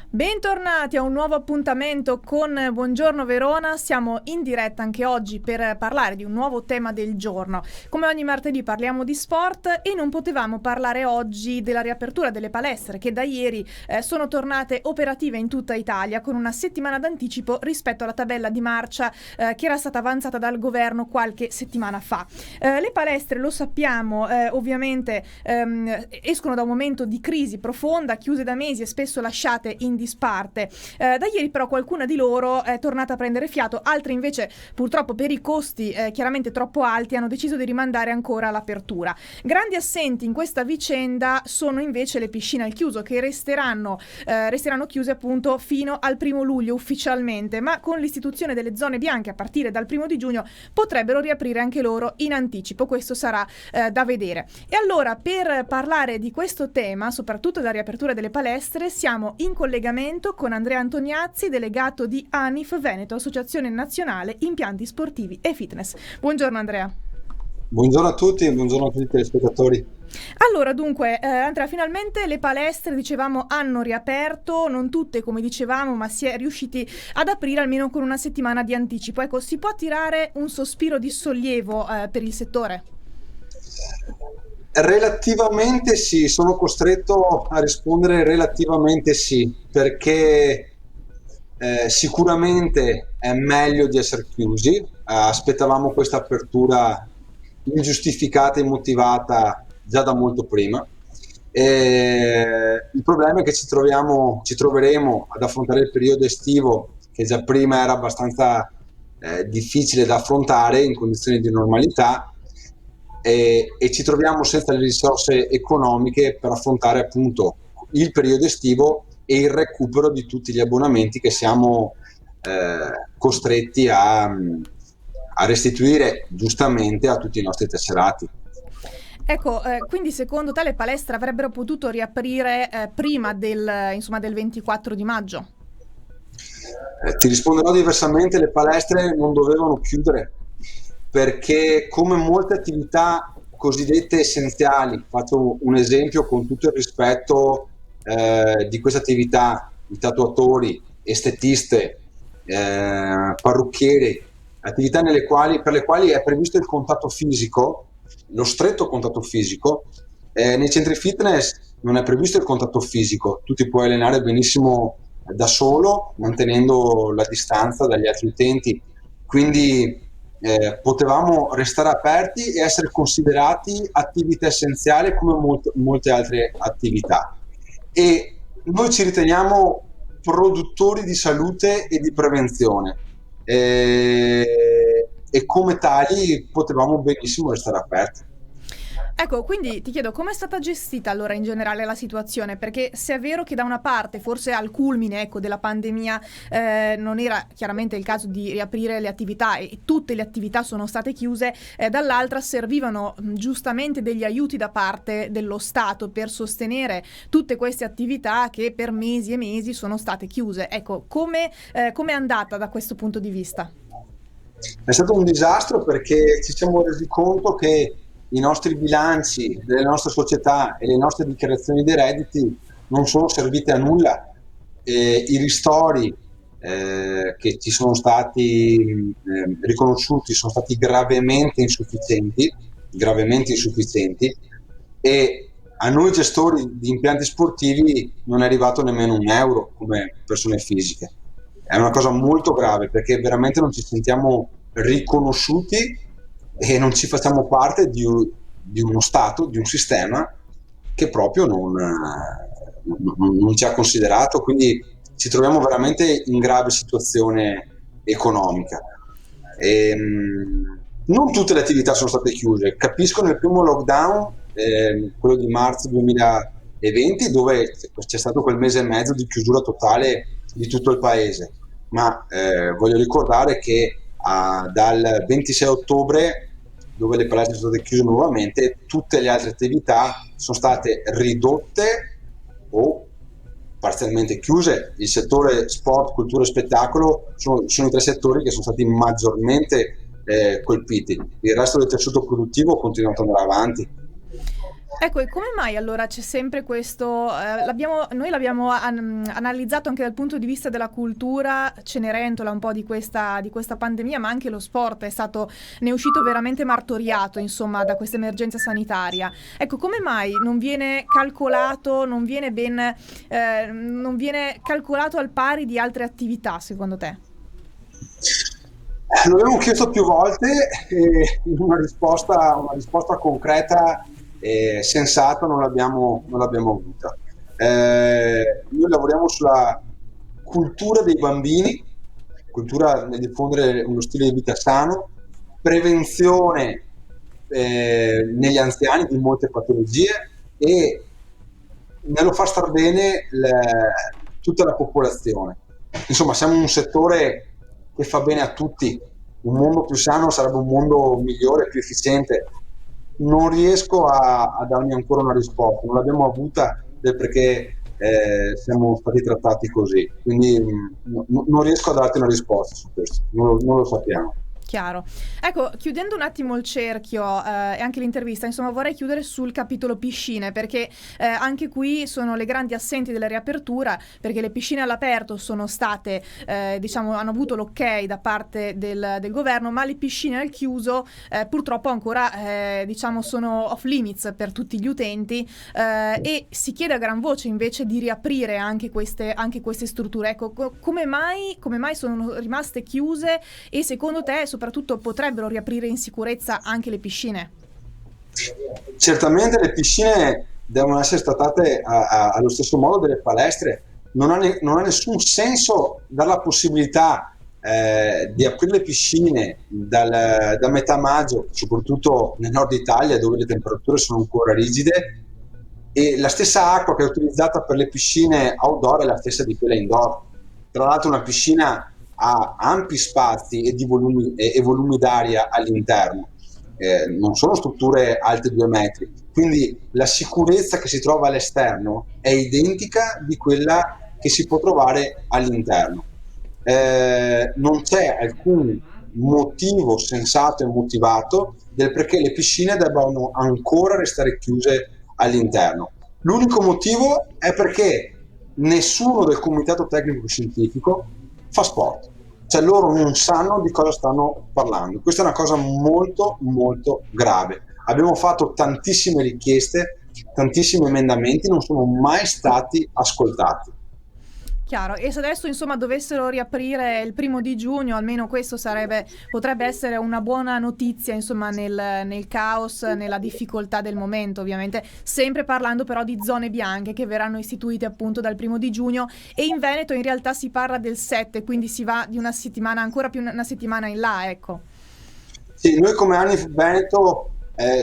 Bentornati a un nuovo appuntamento con Buongiorno Verona. Siamo in diretta anche oggi per parlare di un nuovo tema del giorno. Come ogni martedì parliamo di sport e non potevamo parlare oggi della riapertura delle palestre che da ieri sono tornate operative in tutta Italia con una settimana d'anticipo rispetto alla tabella di marcia che era stata avanzata dal governo qualche settimana fa. Le palestre, lo sappiamo, ovviamente escono da un momento di crisi profonda, chiuse da mesi e spesso lasciate in disparte. Da ieri però qualcuna di loro è tornata a prendere fiato, altre invece purtroppo per i costi chiaramente troppo alti hanno deciso di rimandare ancora l'apertura. Grandi assenti in questa vicenda sono invece le piscine al chiuso che resteranno chiuse appunto fino al 1° luglio ufficialmente, ma con l'istituzione delle zone bianche a partire dal 1° di giugno potrebbero riaprire anche loro in anticipo. Questo sarà da vedere. E allora per parlare di questo tema, soprattutto della riapertura delle palestre, siamo in collegamento con Andrea Antoniazzi, delegato di ANIF Veneto, Associazione Nazionale Impianti Sportivi e Fitness. Buongiorno Andrea. Buongiorno a tutti e buongiorno a tutti i telespettatori. Allora, dunque, Andrea, finalmente le palestre, dicevamo, hanno riaperto, non tutte come dicevamo, ma si è riusciti ad aprire almeno con una settimana di anticipo. Ecco, si può tirare un sospiro di sollievo per il settore? Relativamente sì, sono costretto a rispondere relativamente sì, perché sicuramente è meglio di essere chiusi. Aspettavamo questa apertura ingiustificata e immotivata già da molto prima. Il problema è che ci troveremo ad affrontare il periodo estivo, che già prima era abbastanza difficile da affrontare in condizioni di normalità, e ci troviamo senza le risorse economiche per affrontare appunto il periodo estivo e il recupero di tutti gli abbonamenti che siamo costretti a restituire giustamente a tutti i nostri tesserati. Ecco, quindi secondo te le palestre avrebbero potuto riaprire prima del 24 di maggio? Ti risponderò diversamente: le palestre non dovevano chiudere, perché come molte attività cosiddette essenziali, faccio un esempio con tutto il rispetto di queste attività, i tatuatori, estetiste, parrucchieri, attività per le quali è previsto il contatto fisico, lo stretto contatto fisico. Nei centri fitness non è previsto il contatto fisico, tu ti puoi allenare benissimo da solo, mantenendo la distanza dagli altri utenti, quindi potevamo restare aperti e essere considerati attività essenziali come molte altre attività, e noi ci riteniamo produttori di salute e di prevenzione, e come tali potevamo benissimo restare aperti. Ecco, quindi ti chiedo come è stata gestita allora in generale la situazione, perché se è vero che da una parte, forse al culmine della pandemia, non era chiaramente il caso di riaprire le attività e tutte le attività sono state chiuse, dall'altra servivano giustamente degli aiuti da parte dello Stato per sostenere tutte queste attività che per mesi e mesi sono state chiuse. Ecco, come è andata da questo punto di vista? È stato un disastro, perché ci siamo resi conto che i nostri bilanci delle nostre società e le nostre dichiarazioni dei redditi non sono servite a nulla. I ristori che ci sono stati riconosciuti sono stati gravemente insufficienti, e a noi gestori di impianti sportivi non è arrivato nemmeno un euro come persone fisiche. È una cosa molto grave, perché veramente non ci sentiamo riconosciuti e non ci facciamo parte di uno Stato, di un sistema che proprio non ci ha considerato, quindi ci troviamo veramente in grave situazione economica. Non tutte le attività sono state chiuse. Capisco nel primo lockdown, quello di marzo 2020, dove c'è stato quel mese e mezzo di chiusura totale di tutto il paese, ma voglio ricordare che dal 26 ottobre, dove le palestre sono state chiuse nuovamente, tutte le altre attività sono state ridotte o parzialmente chiuse. Il settore sport, cultura e spettacolo sono i tre settori che sono stati maggiormente colpiti. Il resto del tessuto produttivo continua ad andare avanti. Ecco, e come mai allora c'è sempre questo, noi l'abbiamo analizzato anche dal punto di vista della cultura, Cenerentola un po' di questa pandemia, ma anche lo sport ne è uscito veramente martoriato, insomma, da questa emergenza sanitaria. Ecco, come mai non viene calcolato, non viene calcolato al pari di altre attività, secondo te? Lo abbiamo chiesto più volte e una risposta concreta e sensata non l'abbiamo avuta. Noi lavoriamo sulla cultura dei bambini, cultura nel diffondere uno stile di vita sano, prevenzione negli anziani di molte patologie e nello far star bene tutta la popolazione. Insomma, siamo un settore che fa bene a tutti. Un mondo più sano sarebbe un mondo migliore, più efficiente. Non riesco a darmi ancora una risposta, non l'abbiamo avuta del perché siamo stati trattati così. Quindi non riesco a darti una risposta su questo, non lo sappiamo. Chiaro. Ecco, chiudendo un attimo il cerchio e anche l'intervista, insomma, vorrei chiudere sul capitolo piscine, perché anche qui sono le grandi assenti della riapertura, perché le piscine all'aperto sono state, hanno avuto l'ok da parte del governo, ma le piscine al chiuso purtroppo ancora, sono off limits per tutti gli utenti e si chiede a gran voce invece di riaprire anche queste strutture. Ecco, come mai sono rimaste chiuse e secondo te soprattutto potrebbero riaprire in sicurezza anche le piscine? Certamente le piscine devono essere trattate allo stesso modo delle palestre. Non ha nessun senso dare la possibilità di aprire le piscine da metà maggio, soprattutto nel nord Italia dove le temperature sono ancora rigide, e la stessa acqua che è utilizzata per le piscine outdoor è la stessa di quella indoor. Tra l'altro una piscina ha ampi spazi e volumi d'aria all'interno, non sono strutture alte 2 metri, quindi la sicurezza che si trova all'esterno è identica di quella che si può trovare all'interno. Non c'è alcun motivo sensato e motivato del perché le piscine debbano ancora restare chiuse all'interno. L'unico motivo è perché nessuno del comitato tecnico scientifico fa sport, cioè loro non sanno di cosa stanno parlando. Questa è una cosa molto molto grave. Abbiamo fatto tantissime richieste, tantissimi emendamenti, non sono mai stati ascoltati. Chiaro, e se adesso insomma dovessero riaprire il 1 giugno, almeno questo potrebbe essere una buona notizia insomma nel caos, nella difficoltà del momento, ovviamente, sempre parlando però di zone bianche che verranno istituite appunto dal 1 giugno, e in Veneto in realtà si parla del 7, quindi si va di una settimana, ancora più una settimana in là, ecco. Sì, noi come ANIF Veneto,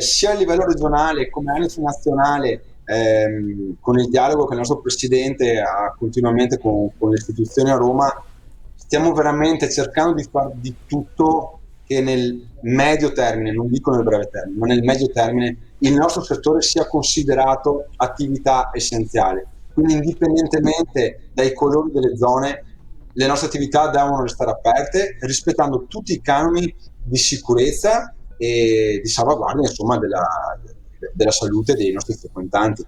sia a livello regionale come ANIF nazionale, con il dialogo che il nostro presidente ha continuamente con le istituzioni a Roma, stiamo veramente cercando di fare di tutto che nel medio termine, non dico nel breve termine, ma nel medio termine, il nostro settore sia considerato attività essenziale. Quindi indipendentemente dai colori delle zone, le nostre attività devono restare aperte, rispettando tutti i canoni di sicurezza e di salvaguardia, insomma, della salute dei nostri frequentanti.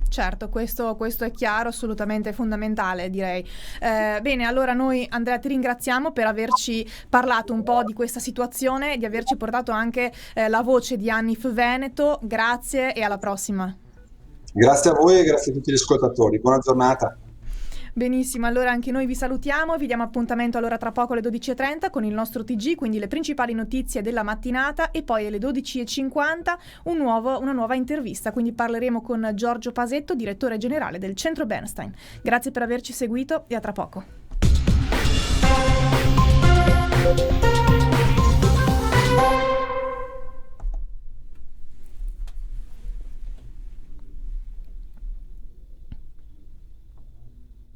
Certo, questo è chiaro, assolutamente fondamentale, direi. Bene, allora noi, Andrea, ti ringraziamo per averci parlato un po' di questa situazione, di averci portato anche la voce di ANIF Veneto. Grazie e alla prossima. Grazie a voi e grazie a tutti gli ascoltatori. Buona giornata. Benissimo, allora anche noi vi salutiamo, vi diamo appuntamento allora tra poco alle 12:30 con il nostro TG, quindi le principali notizie della mattinata, e poi alle 12:50 una nuova intervista, quindi parleremo con Giorgio Pasetto, direttore generale del Centro Bernstein. Grazie per averci seguito e a tra poco.